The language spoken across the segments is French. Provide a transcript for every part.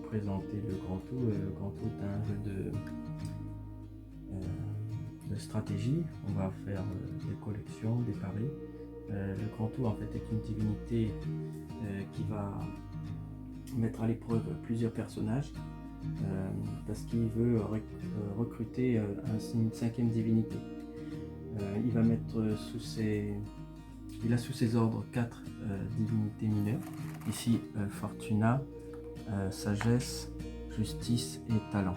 présenter le Grand Tour. Le Grand Tour est un jeu de stratégie. On va faire des collections, des paris. Le Grand Tour en fait est une divinité qui va mettre à l'épreuve plusieurs personnages parce qu'il veut recruter une cinquième divinité. Il va mettre sous ses ordres 4 divinités mineures. Ici Fortuna, Sagesse, Justice et Talent.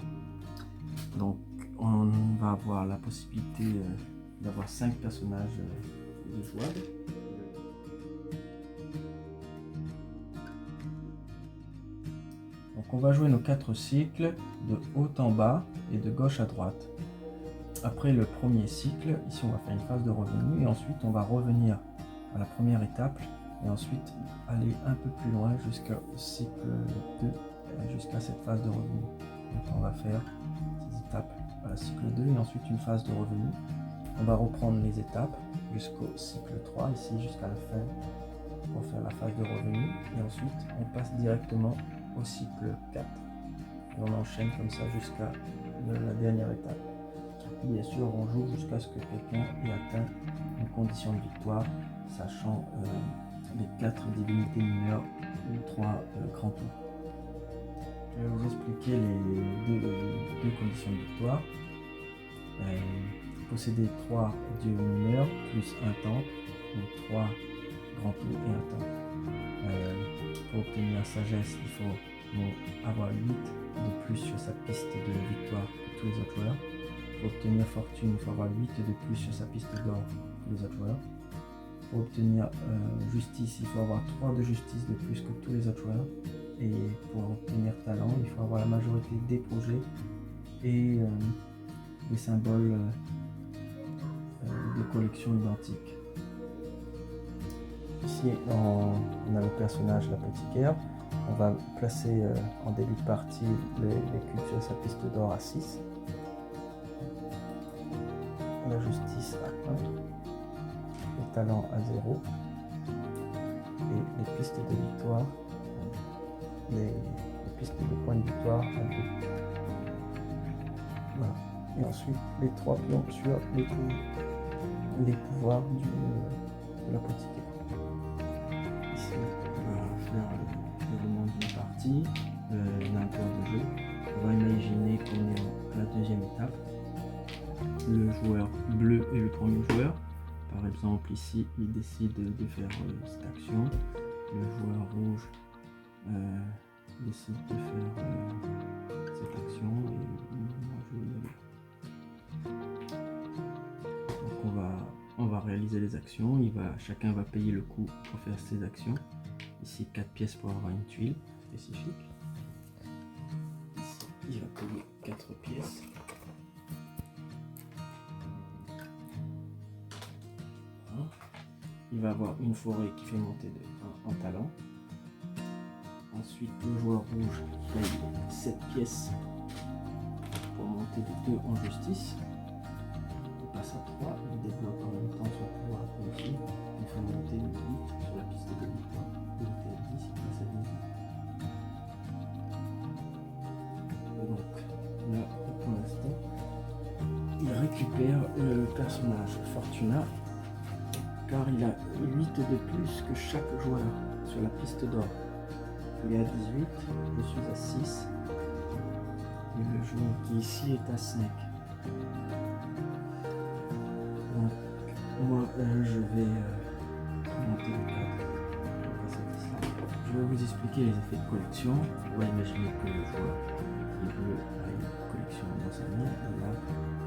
Donc on va avoir la possibilité d'avoir 5 personnages jouables. Donc on va jouer nos 4 cycles de haut en bas et de gauche à droite. Après le premier cycle, ici on va faire une phase de revenu et ensuite on va revenir à la première étape et ensuite aller un peu plus loin jusqu'au cycle 2, jusqu'à cette phase de revenu. Donc on va faire ces étapes à la cycle 2 et ensuite une phase de revenu. On va reprendre les étapes jusqu'au cycle 3, ici jusqu'à la fin pour faire la phase de revenu et ensuite on passe directement au cycle 4 et on enchaîne comme ça jusqu'à la dernière étape. Bien sûr, on joue jusqu'à ce que quelqu'un ait atteint une condition de victoire, sachant les 4 divinités mineures ou 3 grands tours. Je vais vous expliquer les deux conditions de victoire. Posséder 3 dieux mineurs plus un temple, donc 3 grands tours et un temple. Pour obtenir sagesse, il faut avoir 8 de plus sur sa piste de victoire que tous les autres joueurs. Pour obtenir fortune, il faut avoir 8 de plus sur sa piste d'or que les autres joueurs. Pour obtenir justice, il faut avoir 3 de justice de plus que tous les autres joueurs. Et pour obtenir talent, il faut avoir la majorité des projets et des symboles de collection identiques. Ici, on a le personnage l'apothicaire. On va placer en début de partie les cubes sur sa piste d'or à 6. La justice à 1, le talent à 0 et les pistes de victoire, les pistes de points de victoire à 2. Voilà. Et ensuite les 3 pions sur les pouvoirs de l'apothicaire. Ici on va faire le déroulement d'une partie, d'un tour de jeu. On va imaginer qu'on est à la deuxième étape. Le joueur bleu est le premier joueur. Par exemple, ici, il décide de faire cette action. Le joueur rouge décide de faire cette action. Et moi, je vais y aller. Donc, on va réaliser les actions. Chacun va payer le coût pour faire ses actions. Ici, 4 pièces pour avoir une tuile spécifique. Ici, il va payer 4 pièces. Il va avoir une forêt qui fait monter de 1 en talent. Ensuite, le joueur rouge paye 7 pièces pour monter de 2 en justice. Il passe à 3, il débloque en même temps son pouvoir ici. Il fait monter de 8 sur la piste de victoire. Il était à 10, il passe à 18. Donc là, pour l'instant, il récupère le personnage Fortuna, car il a 8 de plus que chaque joueur sur la piste d'or. Il est à 18, je suis à 6, et le joueur qui ici est à 5. Donc, moi, je vais monter de 4. Je vais vous expliquer les effets de collection. On va imaginer que le joueur qui est bleu a une collection dans sa main.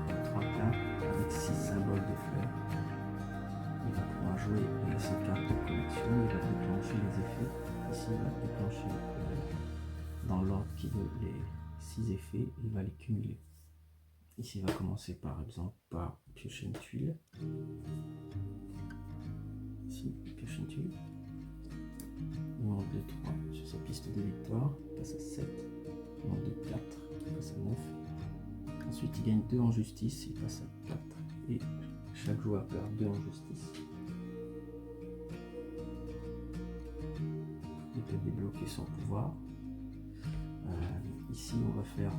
Il a 3 cartes avec 6 symboles de fleurs. Il va pouvoir jouer ces cartes de collection, il va déclencher les effets. Ici, il va déclencher dans l'ordre qui veut les 6 effets, il va les cumuler. Ici, il va commencer par exemple par piocher une tuile. Ici, il pioche une tuile. Il monte de 3 sur sa piste de victoire, il passe à 7. Il monte de 4, il passe à 9. Ensuite, il gagne 2 en justice, il passe à 4. Et chaque joueur perd 2 en justice. Il peut débloquer son pouvoir. ici on va faire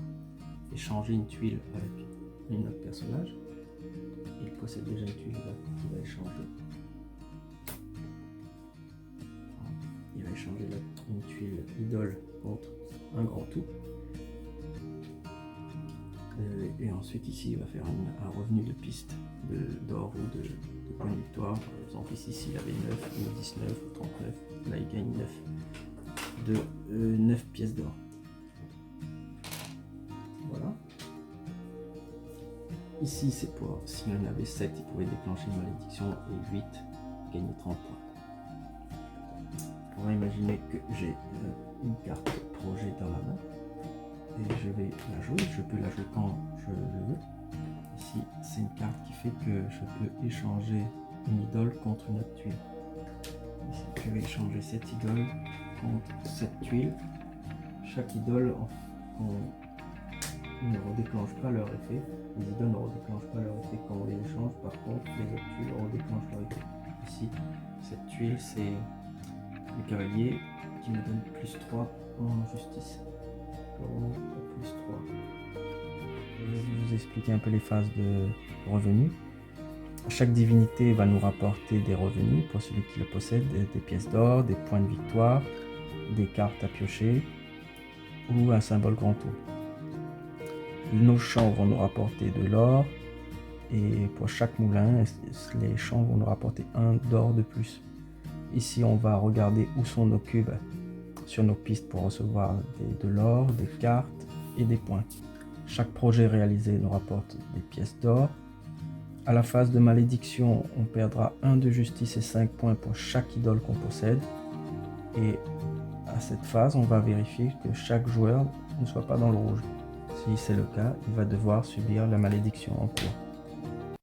échanger une tuile avec un autre personnage. Il possède déjà une tuile qu'il va échanger. Il va échanger une tuile idole contre un grand tout. Et ensuite ici il va faire un revenu de piste d'or ou de points de victoire. Par exemple ici s'il avait 9 ou 19 ou 39, là il gagne 9 pièces d'or. Voilà. Ici c'est pour, s'il en avait 7, il pouvait déclencher une malédiction et 8, gagner 30 points. On va imaginer que j'ai une carte projet dans la main. Et je vais la jouer, je peux la jouer quand je le veux. Ici, c'est une carte qui fait que je peux échanger une idole contre une autre tuile. Ici, je vais échanger cette idole contre cette tuile. Chaque idole ne redéclenche pas leur effet. Les idoles ne redéclenchent pas leur effet quand on les échange. Par contre, les autres tuiles redéclenchent leur effet. Ici, cette tuile, c'est le cavalier qui me donne plus 3 en justice. Plus 3. Je vais vous expliquer un peu les phases de revenus. Chaque divinité va nous rapporter des revenus pour celui qui le possède, des pièces d'or, des points de victoire, des cartes à piocher ou un symbole grand tour. Nos champs vont nous rapporter de l'or et pour chaque moulin, les champs vont nous rapporter 1 d'or de plus. Ici, on va regarder où sont nos cubes sur nos pistes pour recevoir de l'or, des cartes et des points. Chaque projet réalisé nous rapporte des pièces d'or. À la phase de malédiction, on perdra 1 de justice et 5 points pour chaque idole qu'on possède. Et à cette phase, on va vérifier que chaque joueur ne soit pas dans le rouge. Si c'est le cas, il va devoir subir la malédiction en cours.